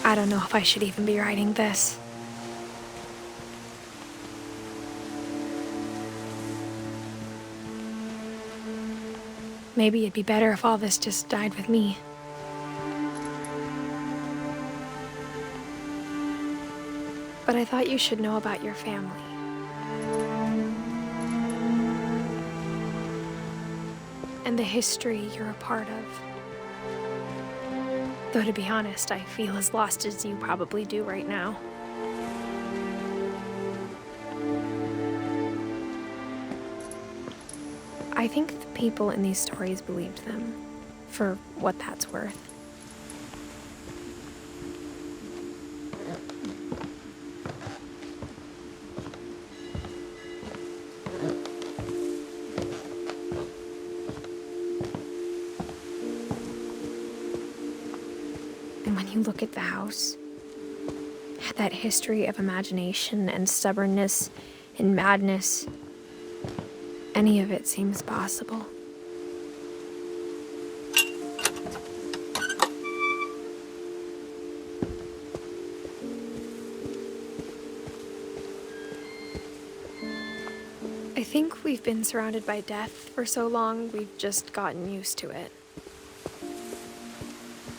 I don't know if I should even be writing this. Maybe it'd be better if all this just died with me. But I thought you should know about your family. And the history you're a part of. Though to be honest, I feel as lost as you probably do right now. I think the people in these stories believed them, for what that's worth. And when you look at the house, that history of imagination and stubbornness and madness, any of it seems possible. I think we've been surrounded by death for so long, we've just gotten used to it.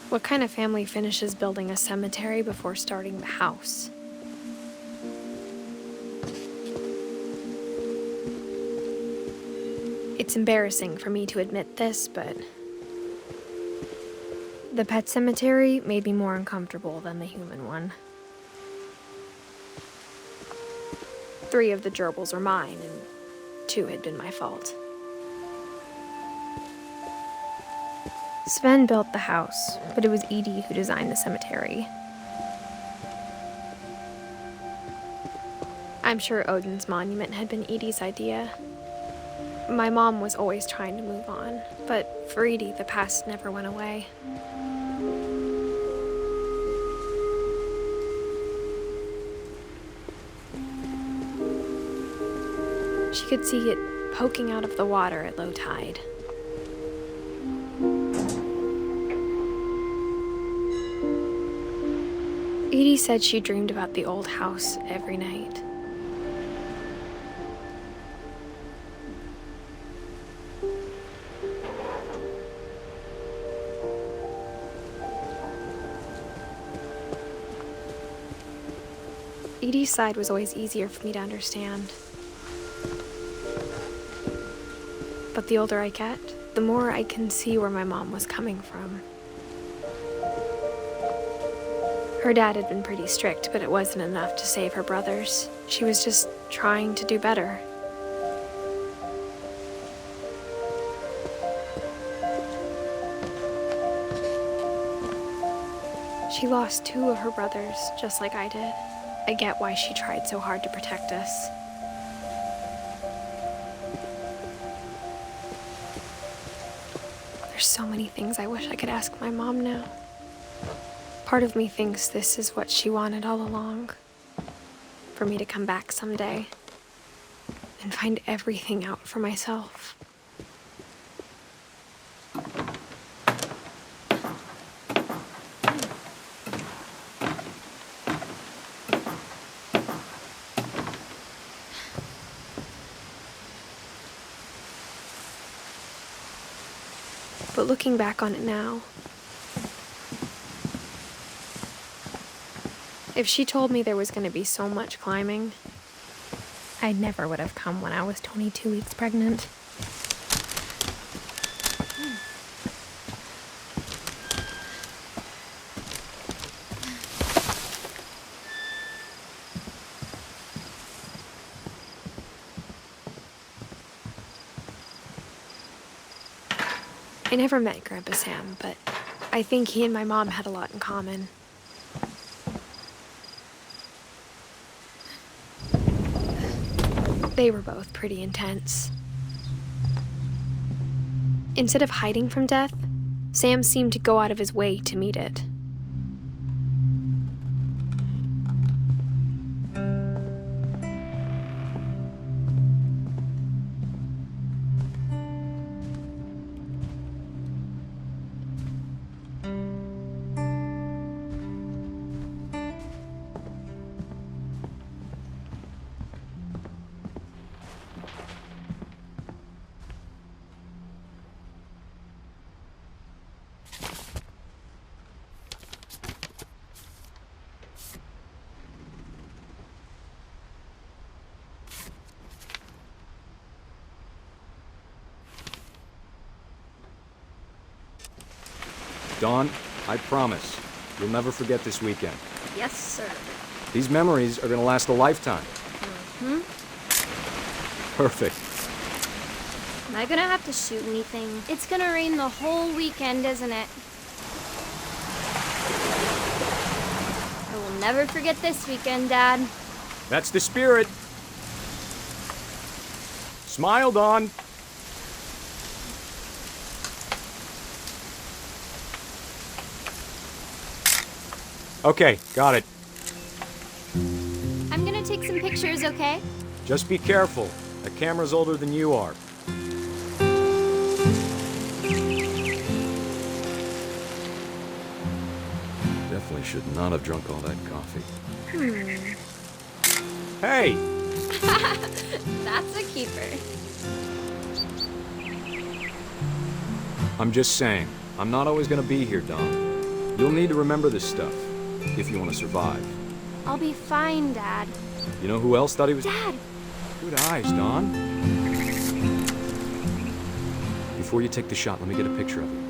What kind of family finishes building a cemetery before starting the house? It's embarrassing for me to admit this, but the pet cemetery made me more uncomfortable than the human one. 3 of the gerbils are mine, and 2 had been my fault. Sven built the house, but it was Edie who designed the cemetery. I'm sure Odin's monument had been Edie's idea. My mom was always trying to move on, but for Edie, the past never went away. She could see it poking out of the water at low tide. Edie said she dreamed about the old house every night. Edie's side was always easier for me to understand. But the older I get, the more I can see where my mom was coming from. Her dad had been pretty strict, but it wasn't enough to save her brothers. She was just trying to do better. She lost 2 of her brothers, just like I did. I get why she tried so hard to protect us. There's so many things I wish I could ask my mom now. Part of me thinks this is what she wanted all along. For me to come back someday and find everything out for myself. But looking back on it now, if she told me there was going to be so much climbing, I never would have come when I was 22 weeks pregnant. I never met Grandpa Sam, but I think he and my mom had a lot in common. They were both pretty intense. Instead of hiding from death, Sam seemed to go out of his way to meet it. Dawn, I promise, you'll never forget this weekend. Yes, sir. These memories are gonna last a lifetime. Hmm? Perfect. Am I gonna have to shoot anything? It's gonna rain the whole weekend, isn't it? I will never forget this weekend, Dad. That's the spirit. Smile, Dawn. Okay, got it. I'm gonna take some pictures, okay? Just be careful. The camera's older than you are. Definitely should not have drunk all that coffee. Hey! That's a keeper. I'm just saying, I'm not always gonna be here, Dawn. You'll need to remember this stuff, if you want to survive. I'll be fine, Dad. You know who else thought he was— Dad! Good eyes, Dawn. Before you take the shot, let me get a picture of you.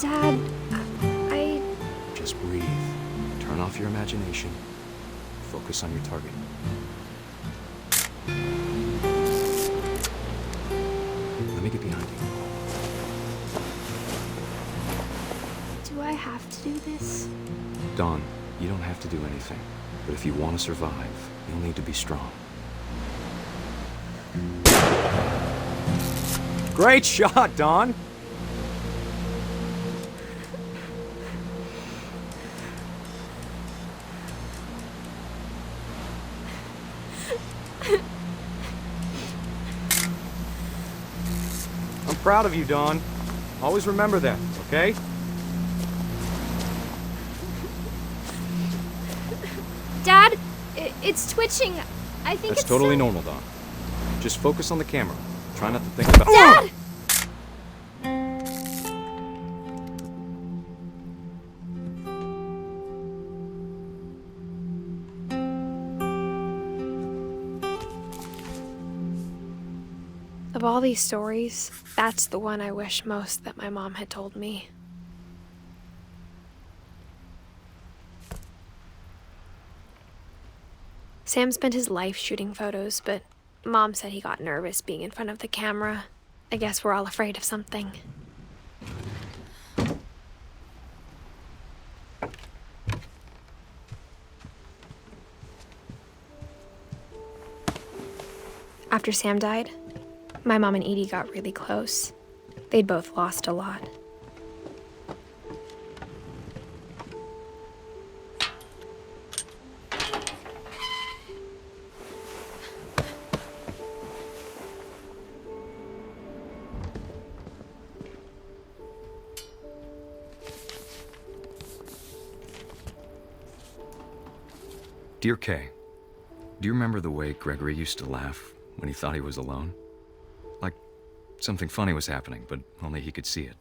Dad, I... Just breathe. Turn off your imagination. Focus on your target. Let me get behind you. Do I have to do this? Dawn, you don't have to do anything. But if you want to survive, you'll need to be strong. Great shot, Dawn! I'm proud of you, Dawn. Always remember that, okay? Dad, it's twitching. I think That's it's totally so... normal, Dawn. Just focus on the camera. Try not to think about— Dad! Of all these stories, that's the one I wish most that my mom had told me. Sam spent his life shooting photos, but Mom said he got nervous being in front of the camera. I guess we're all afraid of something. After Sam died, my mom and Edie got really close. They'd both lost a lot. Dear Kay, do you remember the way Gregory used to laugh when he thought he was alone? Like something funny was happening, but only he could see it.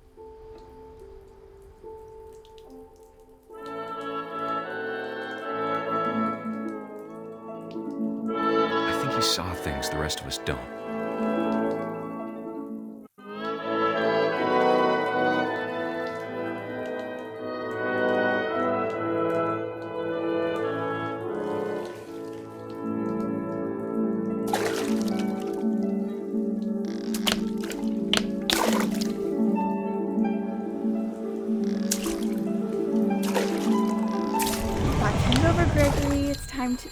I think he saw things the rest of us don't. Over, Gregory. It's time to...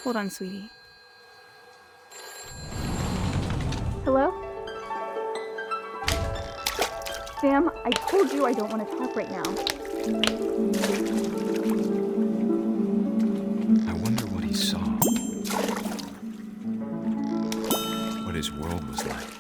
Hold on, sweetie. Hello? Sam, I told you I don't want to talk right now. I wonder what he saw. What his world was like.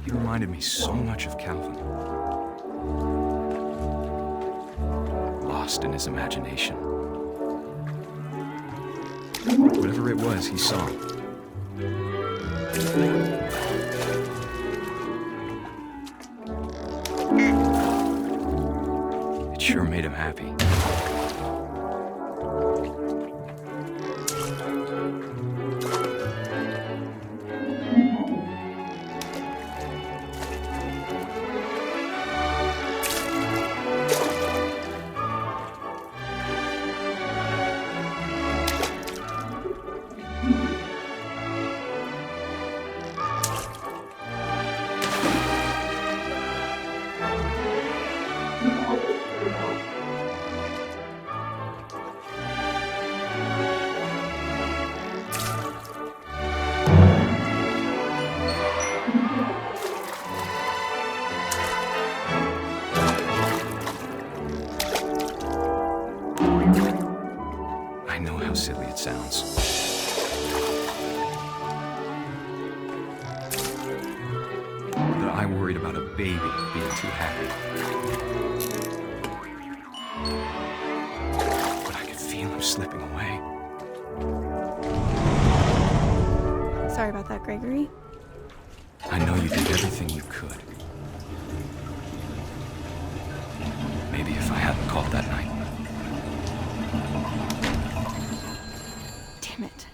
He reminded me so much of Calvin. Lost in his imagination. Whatever it was, he saw. I know how silly it sounds. But I worried about a baby being too happy. But I could feel him slipping away. Sorry about that, Gregory. I know you did everything you could. Maybe if I hadn't called that night. Damn it.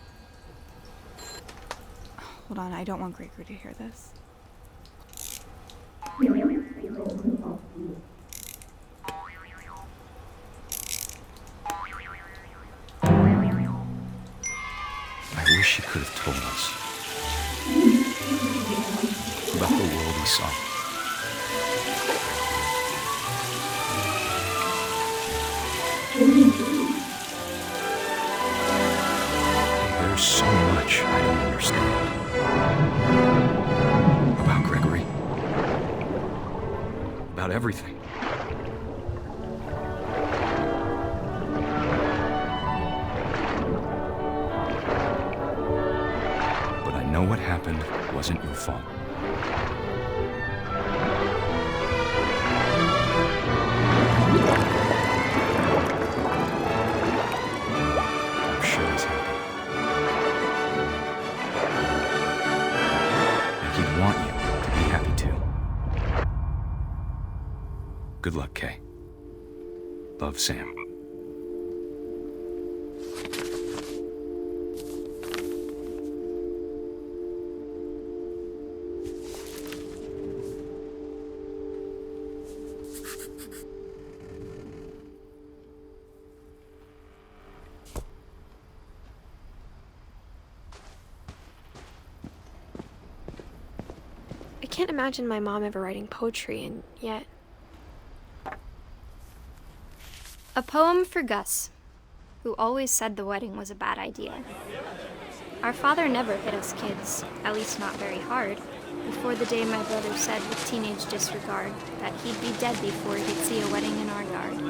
Hold on, I don't want Gregory to hear this. I wish he could have told us about the world he saw. There's so much I don't understand about Gregory, about everything. But I know what happened wasn't your fault. I'm sure he's happy. And he'd want you to be happy too. Good luck, Kay. Love, Sam. I can't imagine my mom ever writing poetry, and yet... A poem for Gus, who always said the wedding was a bad idea. Our father never hit us kids, at least not very hard, before the day my brother said with teenage disregard that he'd be dead before he'd see a wedding in our yard.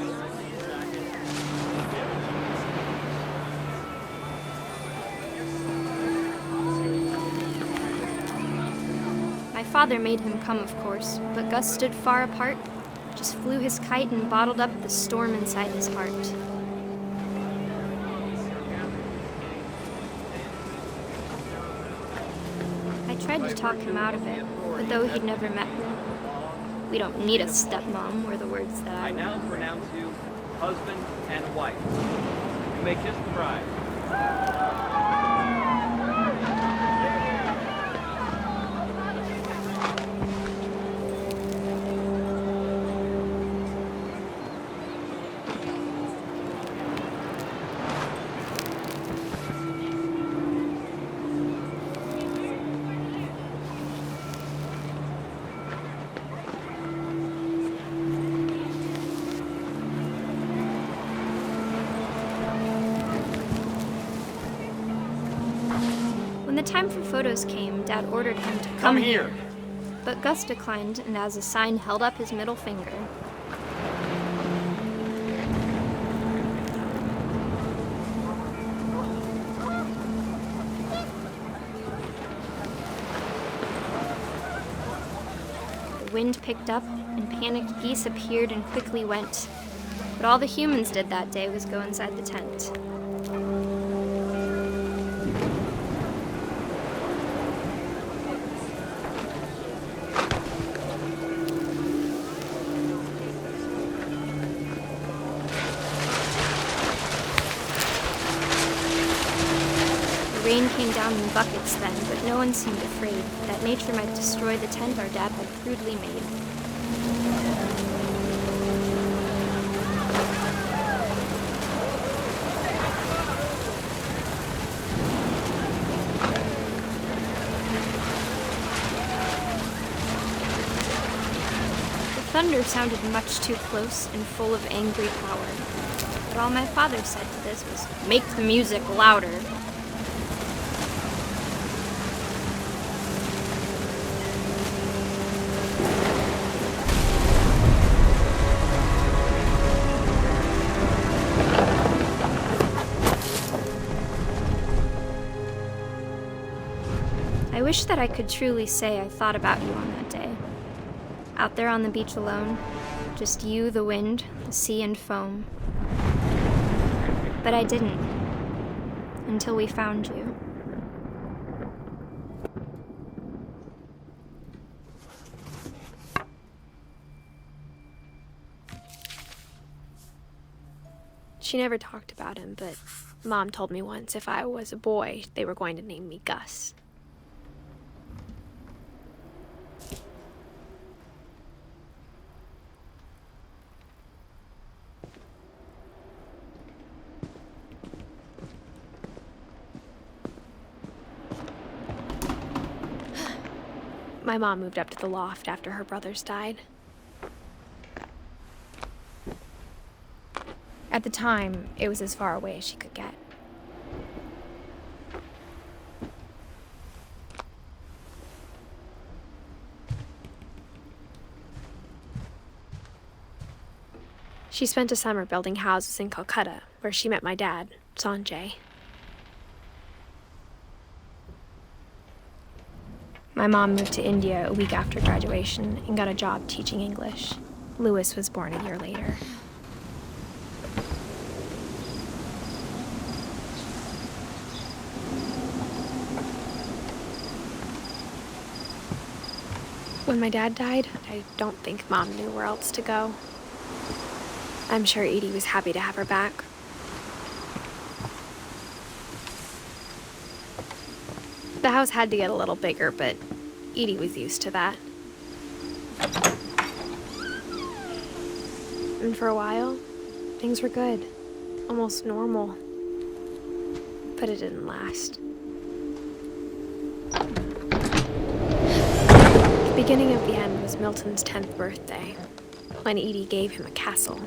My father made him come, of course, but Gus stood far apart, just flew his kite and bottled up the storm inside his heart. I tried to talk him out of it, but though he'd never met me. We don't need a stepmom, were the words that I now pronounce you husband and wife. You may kiss the bride. When the time for photos came, Dad ordered him to Come here. But Gus declined and as a sign held up his middle finger. The wind picked up and panicked geese appeared and quickly went. But all the humans did that day was go inside the tent. The rain came down in buckets then, but no one seemed afraid that nature might destroy the tent our dad had crudely made. The thunder sounded much too close and full of angry power. But all my father said to this was, "Make the music louder." I wish that I could truly say I thought about you on that day. Out there on the beach alone, just you, the wind, the sea, and foam. But I didn't, until we found you. She never talked about him, but Mom told me once if I was a boy, they were going to name me Gus. My mom moved up to the loft after her brothers died. At the time, it was as far away as she could get. She spent a summer building houses in Calcutta, where she met my dad, Sanjay. My mom moved to India a week after graduation and got a job teaching English. Louis was born a year later. When my dad died, I don't think Mom knew where else to go. I'm sure Edie was happy to have her back. The house had to get a little bigger, but Edie was used to that. And for a while, things were good, almost normal. But it didn't last. The beginning of the end was Milton's 10th birthday, when Edie gave him a castle.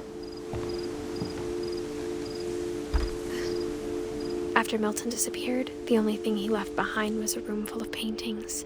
After Milton disappeared, the only thing he left behind was a room full of paintings.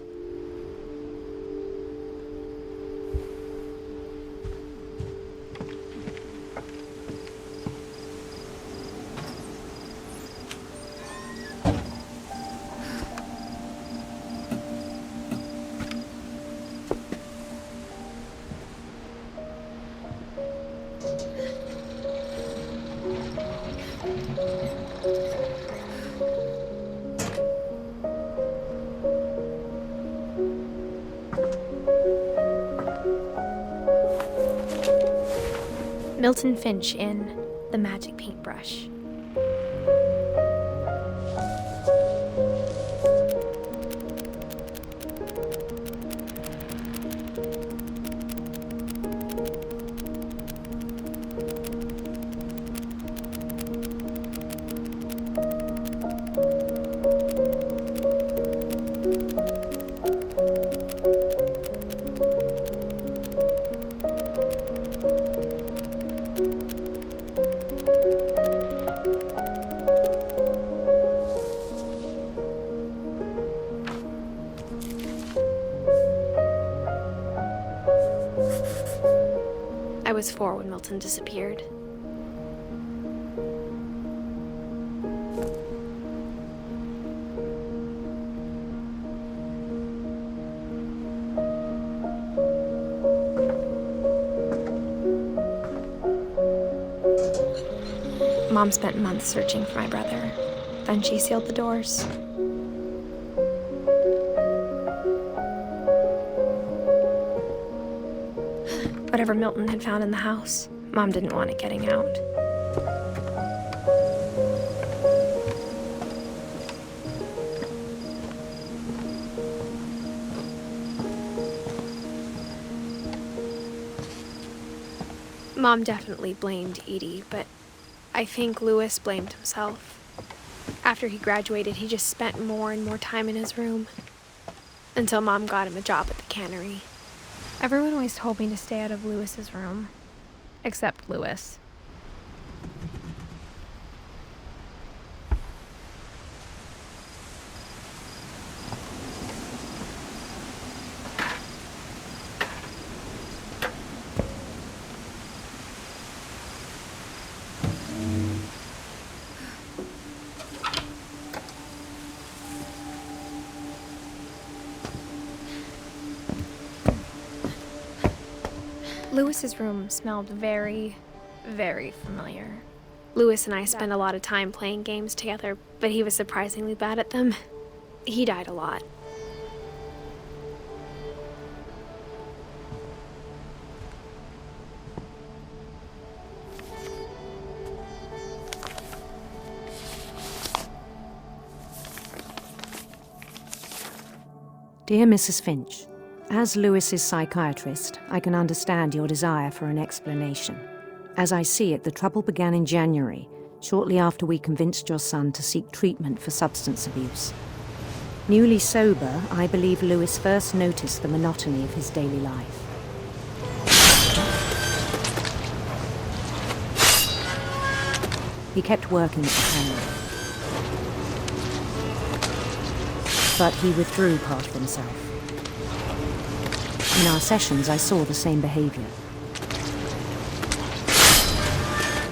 Milton Finch in The Magic Paintbrush. I was 4 when Milton disappeared. Mom spent months searching for my brother. Then she sealed the doors. Whatever Milton had found in the house, Mom didn't want it getting out. Mom definitely blamed Edie, but I think Louis blamed himself. After he graduated, he just spent more and more time in his room, until Mom got him a job at the cannery. Everyone always told me to stay out of Louis's room, except Louis. Lewis's room smelled very, very familiar. Lewis and I spent a lot of time playing games together, but he was surprisingly bad at them. He died a lot. Dear Mrs. Finch, as Lewis's psychiatrist, I can understand your desire for an explanation. As I see it, the trouble began in January, shortly after we convinced your son to seek treatment for substance abuse. Newly sober, I believe Lewis first noticed the monotony of his daily life. He kept working at the cannery, but he withdrew part of himself. In our sessions, I saw the same behavior.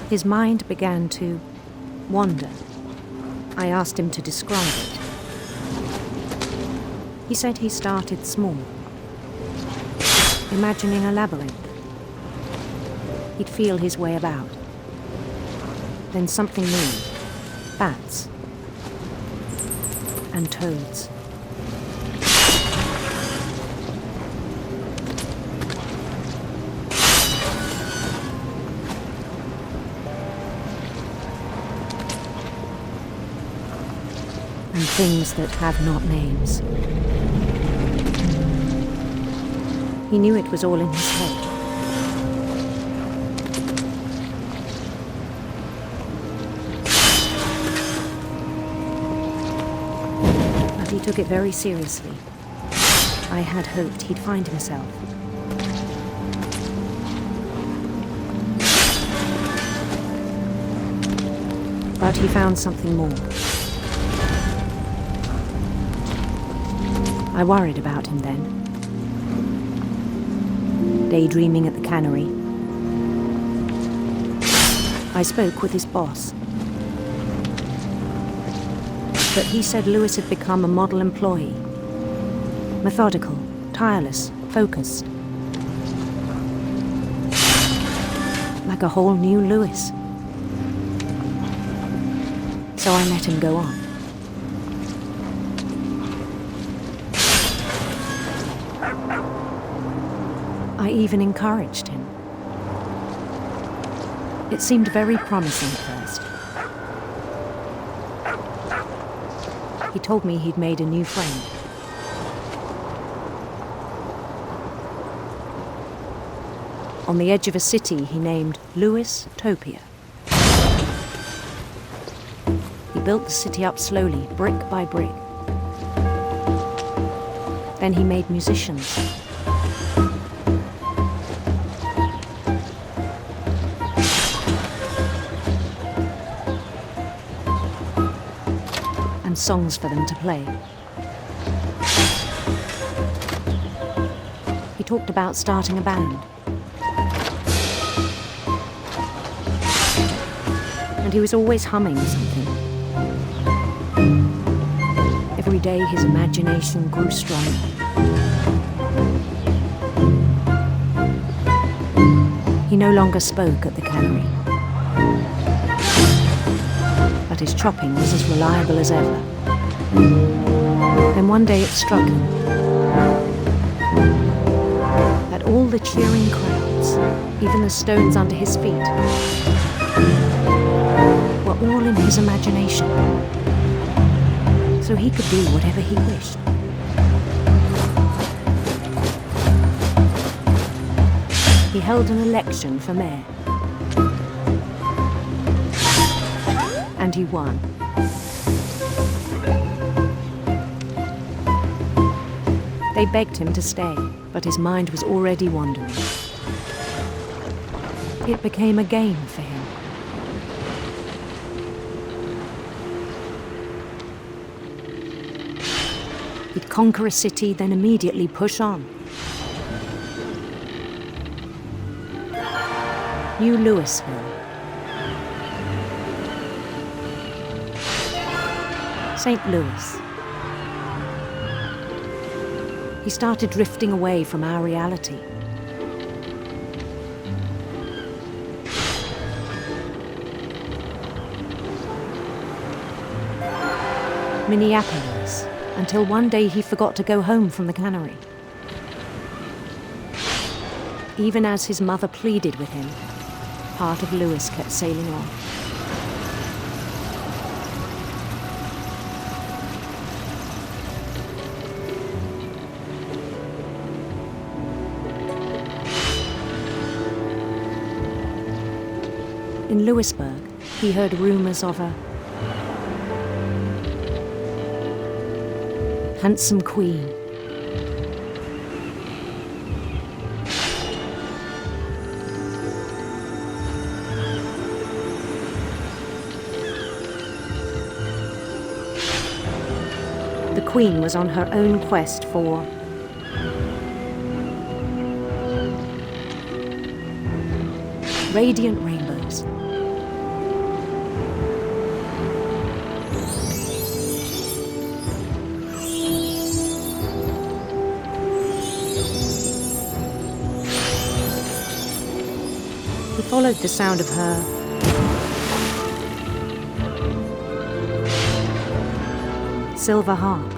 His mind began to wander. I asked him to describe it. He said he started small, imagining a labyrinth. He'd feel his way about. Then something moved. Bats. And toads. And things that have not names. He knew it was all in his head. But he took it very seriously. I had hoped he'd find himself. But he found something more. I worried about him then. Daydreaming at the cannery. I spoke with his boss. But he said Lewis had become a model employee. Methodical, tireless, focused. Like a whole new Lewis. So I let him go on. I even encouraged him. It seemed very promising at first. He told me he'd made a new friend. On the edge of a city he named Lewis-topia. He built the city up slowly, brick by brick. Then he made musicians. And songs for them to play. He talked about starting a band. And he was always humming something. Every day his imagination grew stronger. He no longer spoke at the cannery. But his chopping was as reliable as ever. Then one day it struck him that all the cheering crowds, even the stones under his feet, were all in his imagination. So he could do whatever he wished. He held an election for mayor. And he won. They begged him to stay, but his mind was already wandering. It became a game for him. He'd conquer a city, then immediately push on. New Louisville. St. Louis. He started drifting away from our reality. Minneapolis, until one day he forgot to go home from the cannery. Even as his mother pleaded with him, part of Lewis kept sailing on. In Lewisburg, he heard rumors of a handsome queen. The queen was on her own quest for radiant rainbows. He followed the sound of her silver harp.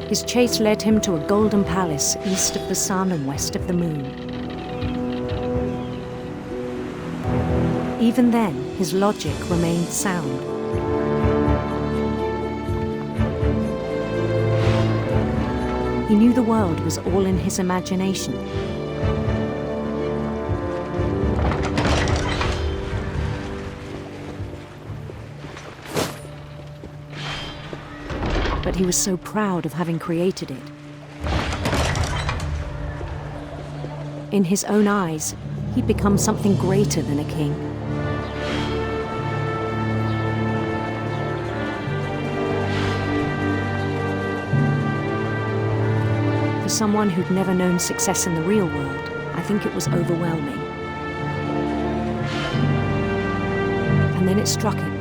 His chase led him to a golden palace east of the sun and west of the moon. Even then, his logic remained sound. He knew the world was all in his imagination. But he was so proud of having created it. In his own eyes, he'd become something greater than a king. For someone who'd never known success in the real world, I think it was overwhelming. And then it struck him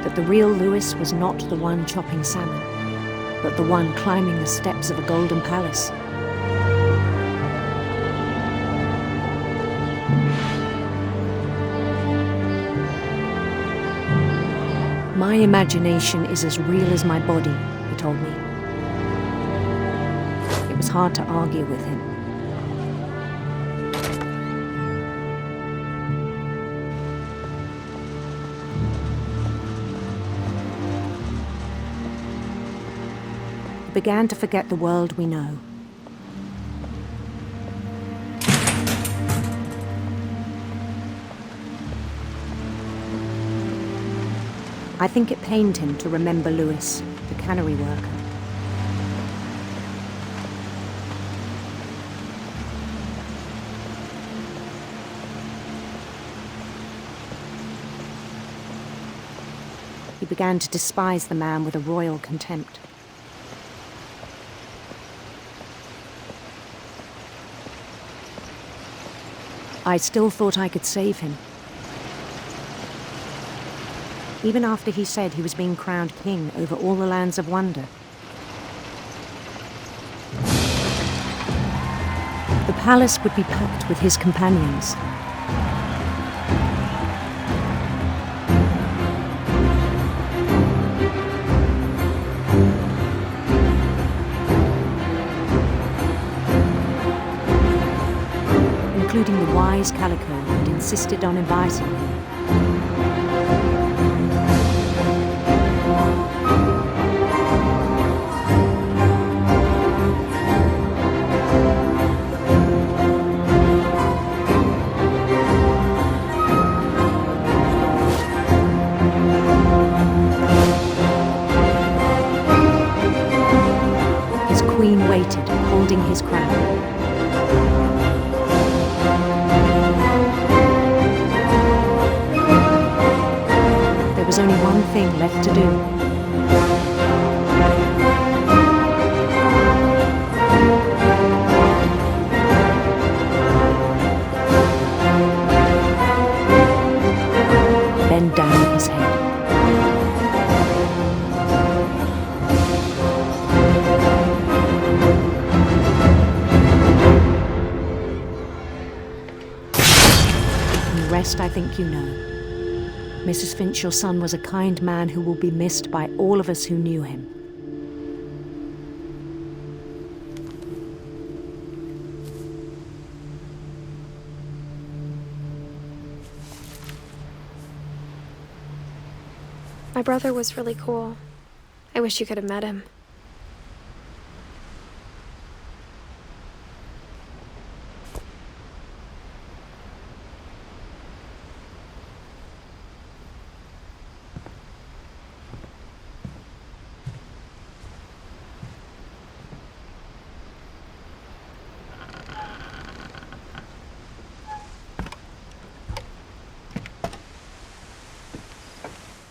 that the real Lewis was not the one chopping salmon, but the one climbing the steps of a golden palace. My imagination is as real as my body, he told me. It was hard to argue with him. He began to forget the world we know. I think it pained him to remember Lewis, the cannery worker. He began to despise the man with a royal contempt. I still thought I could save him. Even after he said he was being crowned king over all the lands of wonder. The palace would be packed with his companions. Including the wise Calico who'd insisted on inviting him. His queen waited, holding his crown. There was only one thing left to do. Bend down his head. rest I think you know. Mrs. Finch, your son was a kind man who will be missed by all of us who knew him. My brother was really cool. I wish you could have met him.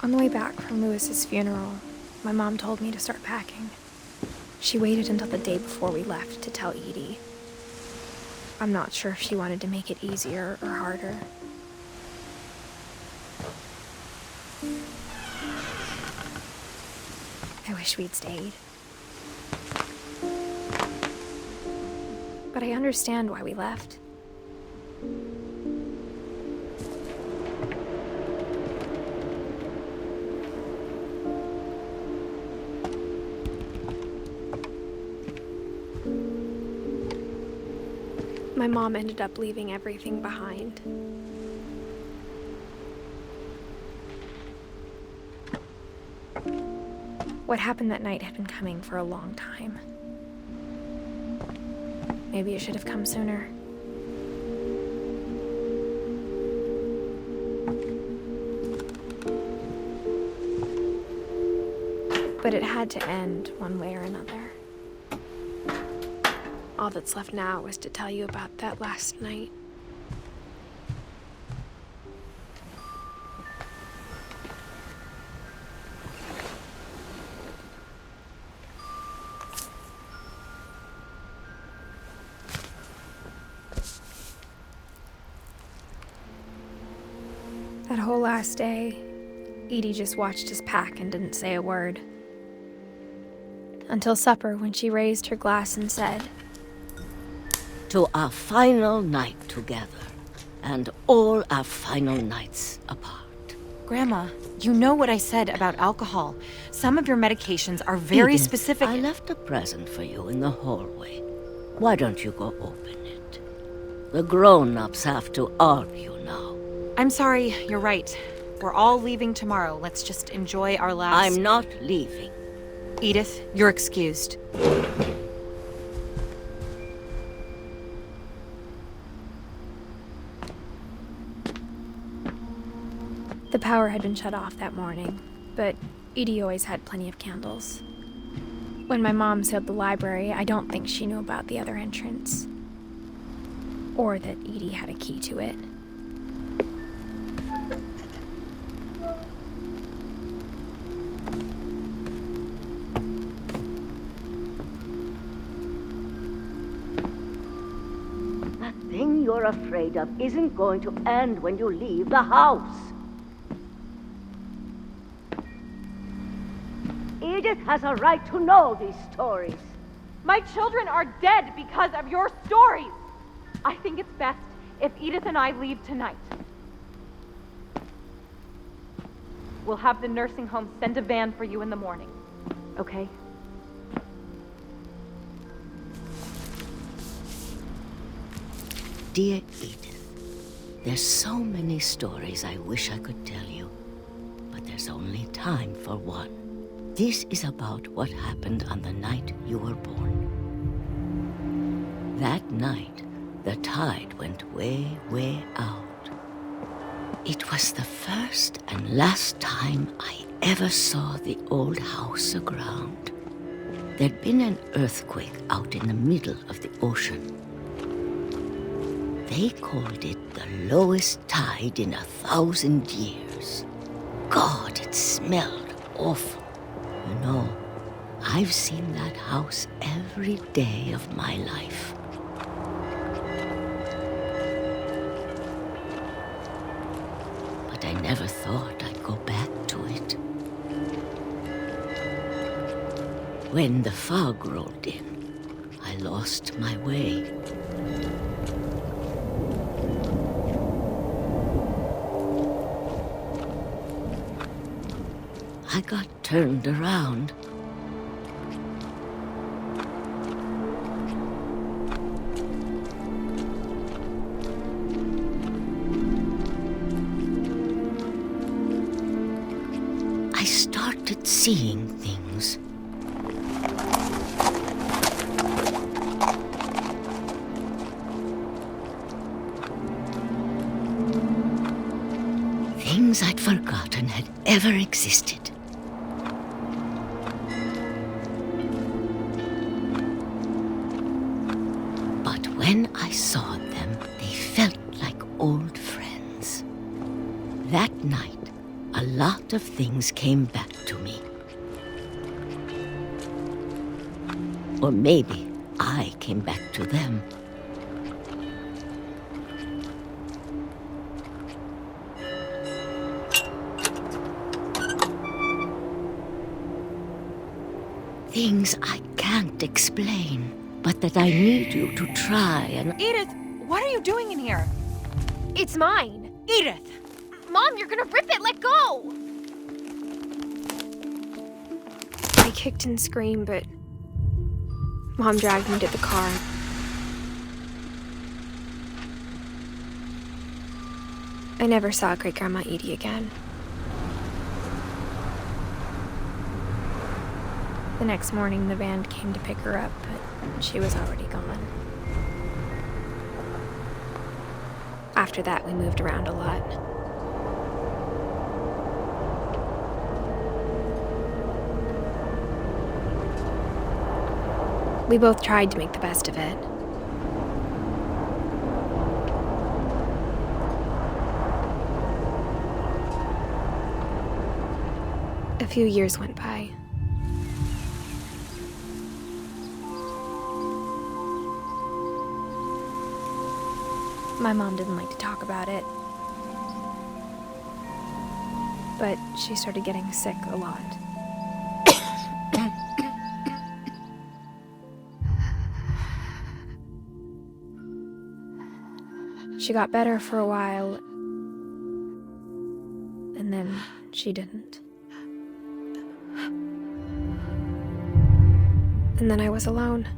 On the way back from Lewis's funeral, my mom told me to start packing. She waited until the day before we left to tell Edie. I'm not sure if she wanted to make it easier or harder. I wish we'd stayed. But I understand why we left. My mom ended up leaving everything behind. What happened that night had been coming for a long time. Maybe it should have come sooner. But it had to end one way or another. All that's left now is to tell you about that last night. That whole last day, Edie just watched us pack and didn't say a word. Until supper, when she raised her glass and said, "To our final night together, and all our final nights apart." Grandma, you know what I said about alcohol. Some of your medications are very Edith, specific. I left a present for you in the hallway. Why don't you go open it? The grown-ups have to argue now. I'm sorry, you're right. We're all leaving tomorrow. Let's just enjoy our last... I'm not leaving. Edith, you're excused. The power had been shut off that morning, but Edie always had plenty of candles. When my mom sealed the library, I don't think she knew about the other entrance. Or that Edie had a key to it. That thing you're afraid of isn't going to end when you leave the house. Edith has a right to know these stories. My children are dead because of your stories. I think it's best if Edith and I leave tonight. We'll have the nursing home send a van for you in the morning, okay? Dear Edith, there's so many stories I wish I could tell you, but there's only time for one. This is about what happened on the night you were born. That night, the tide went way, way out. It was the first and last time I ever saw the old house aground. There'd been an earthquake out in the middle of the ocean. They called it the lowest tide in 1,000 years. God, it smelled awful. You know, I've seen that house every day of my life. But I never thought I'd go back to it. When the fog rolled in, I lost my way. I got turned around. I started seeing things. Things I'd forgotten had ever existed. But when I saw them, they felt like old friends. That night, a lot of things came back to me. Or maybe I came back to them. Things I can't explain, but that I need you to try and... Edith, what are you doing in here? It's mine. Edith! Mom, you're gonna rip it. Let go! I kicked and screamed, but Mom dragged me to the car. I never saw Great-Grandma Edie again. The next morning, the band came to pick her up, but she was already gone. After that, we moved around a lot. We both tried to make the best of it. A few years went by. My mom didn't like to talk about it, but she started getting sick a lot. She got better for a while, and then she didn't. And then I was alone.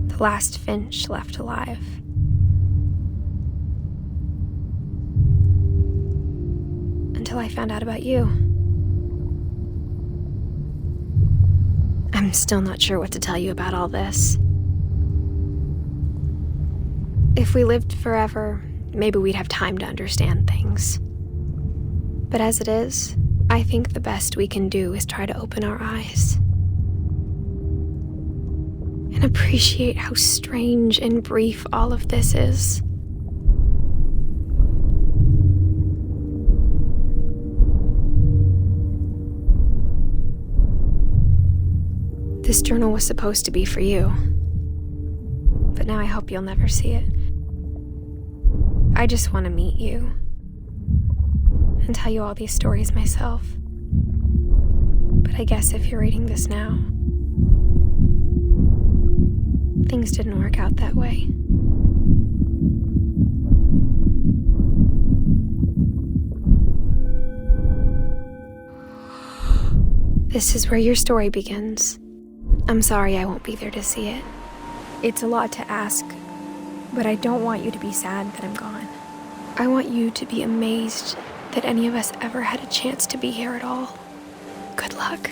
The last Finch left alive. Until I found out about you. I'm still not sure what to tell you about all this. If we lived forever, maybe we'd have time to understand things. But as it is, I think the best we can do is try to open our eyes. And appreciate how strange and brief all of this is. This journal was supposed to be for you. But now I hope you'll never see it. I just want to meet you. And tell you all these stories myself. But I guess if you're reading this now, things didn't work out that way. This is where your story begins. I'm sorry I won't be there to see it. It's a lot to ask, but I don't want you to be sad that I'm gone. I want you to be amazed that any of us ever had a chance to be here at all. Good luck.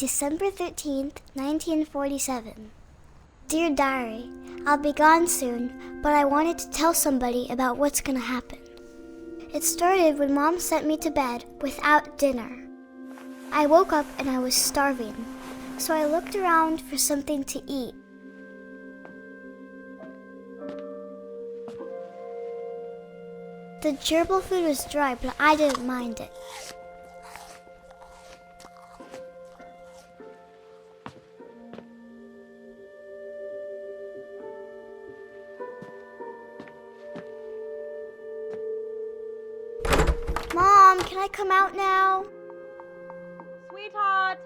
December 13th, 1947. Dear Diary, I'll be gone soon, but I wanted to tell somebody about what's gonna happen. It started when Mom sent me to bed without dinner. I woke up and I was starving, so I looked around for something to eat. The gerbil food was dry, but I didn't mind it. Mom, can I come out now? Sweetheart,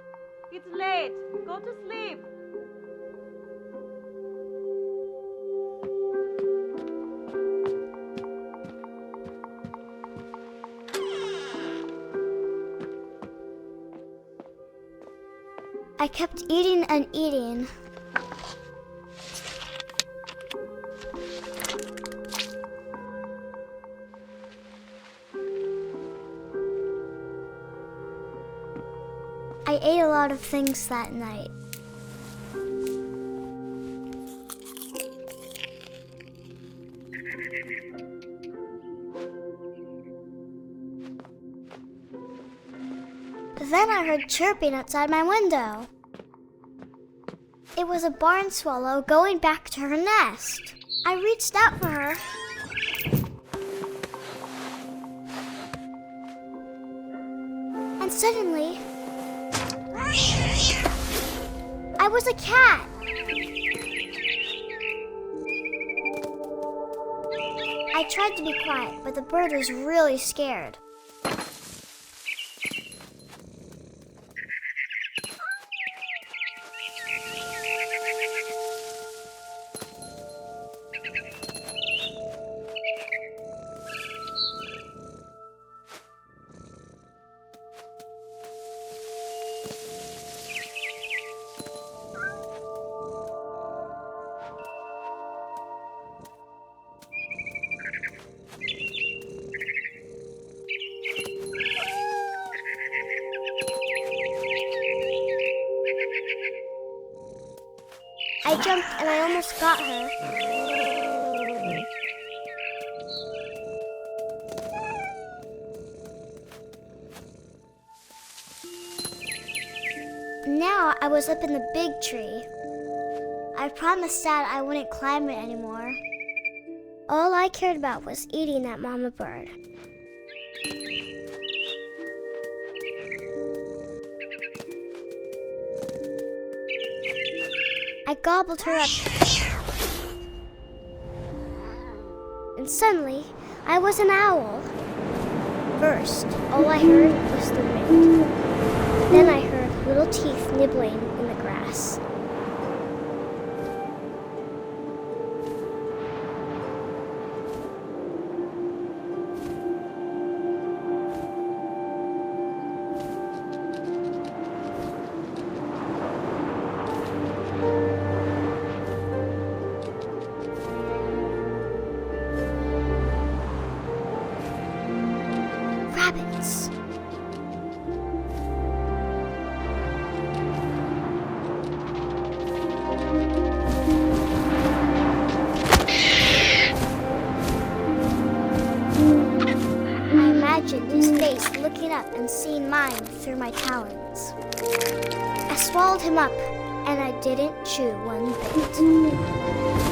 it's late. Go to sleep. I kept eating and eating. I ate a lot of things that night. Then I heard chirping outside my window. It was a barn swallow going back to her nest. I reached out for her. And suddenly, I was a cat. I tried to be quiet, but the bird was really scared. I jumped and I almost got her. Now I was up in the big tree. I promised Dad I wouldn't climb it anymore. All I cared about was eating that mama bird. I gobbled her up. And suddenly, I was an owl. First, all I heard was the wind. Then I heard little teeth nibbling in the grass. through my talons. I swallowed him up, and I didn't chew one bit.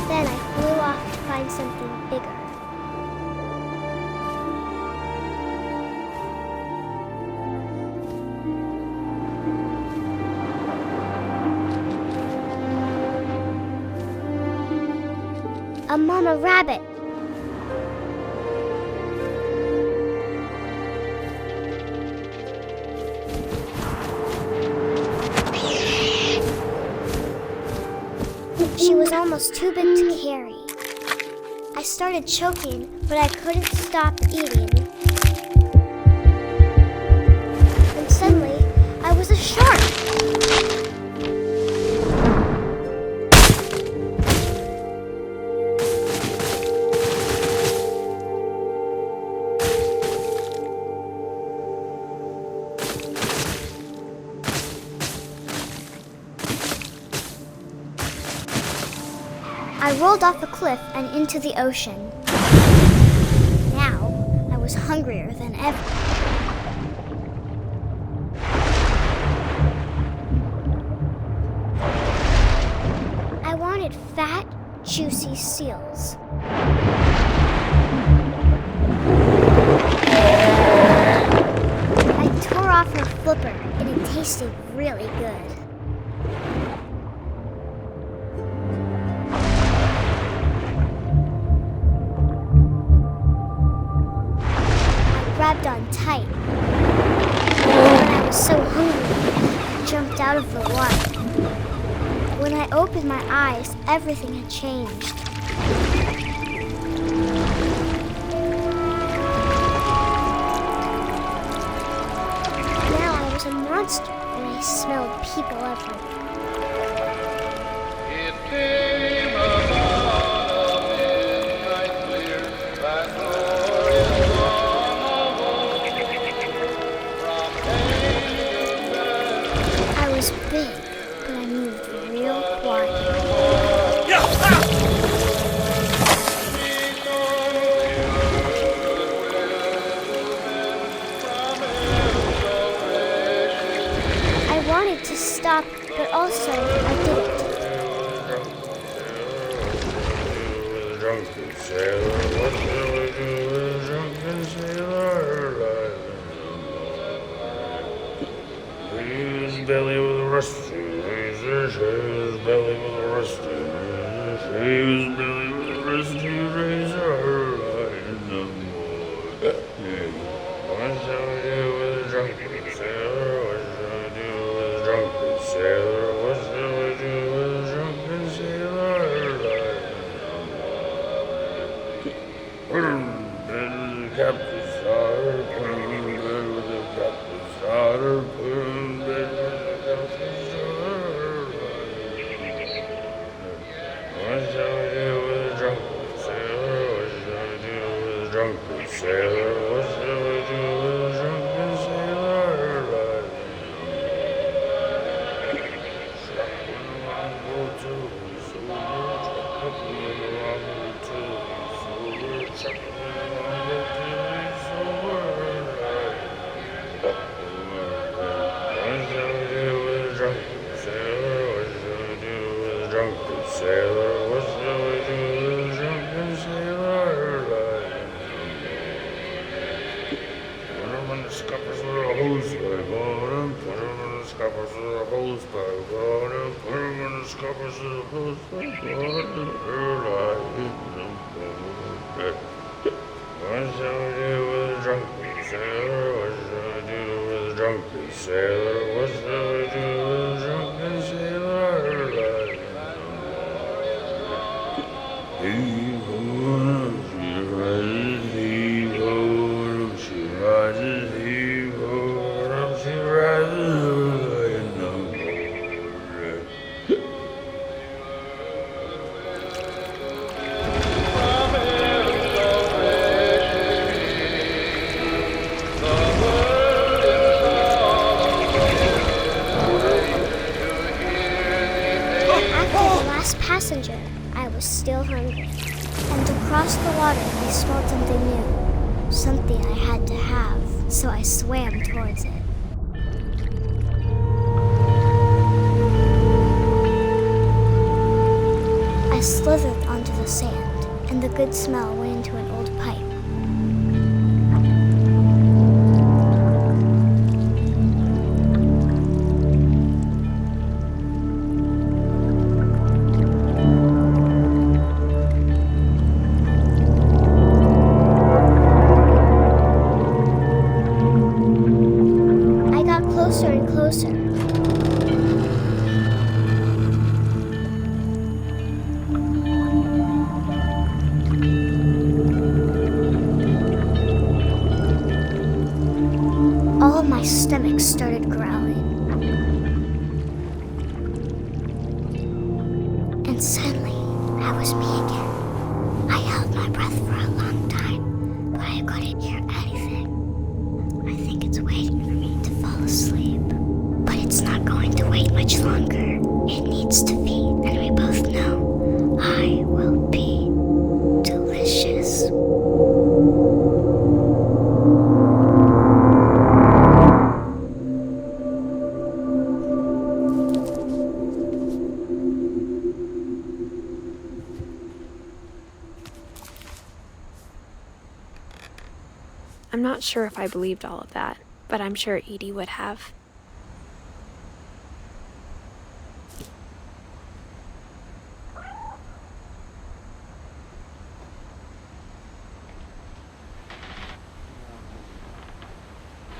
Then I flew off to find something bigger. A mama rabbit. She was almost too big to carry. I started choking, but I couldn't stop eating. And suddenly, I was a shark. I rolled off a cliff and into the ocean. Now, I was hungrier than ever. I wanted fat, juicy seals. I tore off her flipper, and it tasted really good. Grabbed on tight. When I was so hungry, I jumped out of the water. When I opened my eyes, everything had changed. Now I was a monster, and I smelled people everywhere. It came about a midnight clear, that glorious I was big, but I moved real quiet. I wanted to stop, but also I didn't. Belly with a rusty razor, his belly with a rusty razor, his belly with a rusty razor, in the morning. What shall we do with a drunken sailor? What shall we do with a drunken sailor? What shall we do with a drunken sailor? Put him in bed with the captain's daughter, put him in bed with the captain's daughter, put him in bed with what shall we do with a drunken sailor? What shall we do with a drunken sailor? What shall we do with a drunken sailor? Truck with a longboat to sober, truck with a longboat to sober, truck with a longboat to sober. What shall we do with a drunken sailor? What shall we do with a drunken sailor? What shall we do with a drunken sailor? Put him in the scuppers with a hose pipe on him. Put him in the scuppers with a hose pipe on him. Put him in the scuppers with a hose pipe on him. What shall we do with a drunken sailor? What shall we do with a drunken sailor? What shall we do with a drunken sailor? Heave-ho, she rises, heave-ho, she rises, heave-ho, she rises in the morning. Passenger, I was still hungry. And across the water, I smelled something new. Something I had to have, so I swam towards it. slithered onto the sand, and the good smell went into an old pipe. I got closer and closer. All of my stomach started growling. And suddenly, I was me again. I held my breath for a long time, but I couldn't hear anything. I think it's waiting for me to fall asleep. But it's not going to wait much longer. It needs to feed, and we both know I will be delicious. I'm not sure if I believed all of that, but I'm sure Edie would have.